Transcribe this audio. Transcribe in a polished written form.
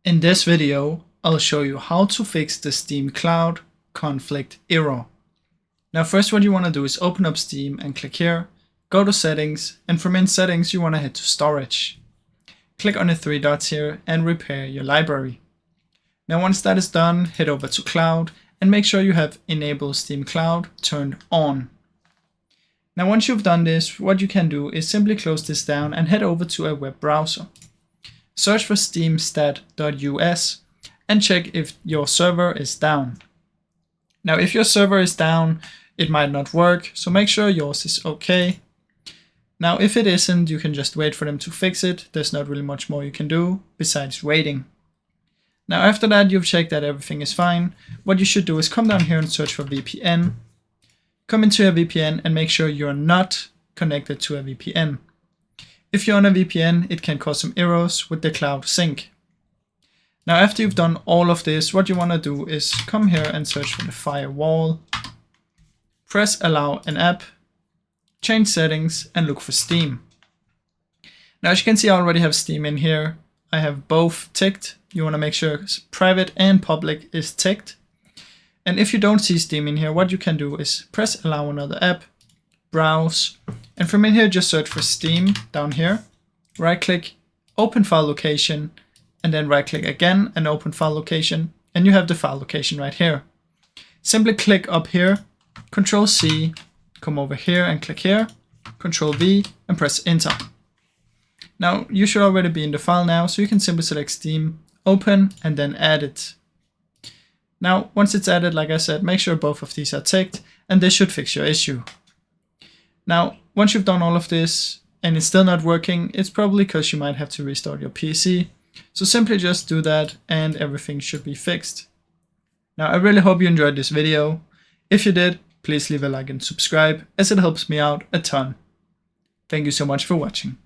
In this video, I'll show you how to fix the Steam Cloud conflict error. Now first what you want to do is open up Steam and click here, go to settings, and from in settings you want to head to storage. Click on the three dots here and repair your library. Now once that is done, head over to cloud and make sure you have enable Steam Cloud turned on. Now once you've done this, what you can do is simply close this down and head over to a web browser. Search for steamstat.us and check if your server is down. Now if your server is down, it might not work, so make sure yours is okay. Now if it isn't, you can just wait for them to fix it. There's not really much more you can do besides waiting. Now after that you've checked that everything is fine, what you should do is come down here and search for VPN. Come into your VPN and make sure you're not connected to a VPN. If you're on a VPN, it can cause some errors with the cloud sync. Now after you've done all of this, what you want to do is come here and search for the firewall. Press allow an app, change settings and look for Steam. Now as you can see, I already have Steam in here. I have both ticked. You want to make sure private and public is ticked. And if you don't see Steam in here, what you can do is press allow another app, browse, and from in here just search for Steam down here, right click, open file location, and then right click again and open file location, and you have the file location right here. Simply click up here, Control C, come over here and click here, Control V and press enter. Now you should already be in the file now, so you can simply select Steam, open, and then add it. Now once it's added, like I said, make sure both of these are ticked and this should fix your issue. Now once you've done all of this and it's still not working, it's probably because you might have to restart your PC. So simply just do that and everything should be fixed. Now I really hope you enjoyed this video. If you did, please leave a like and subscribe, as it helps me out a ton. Thank you so much for watching.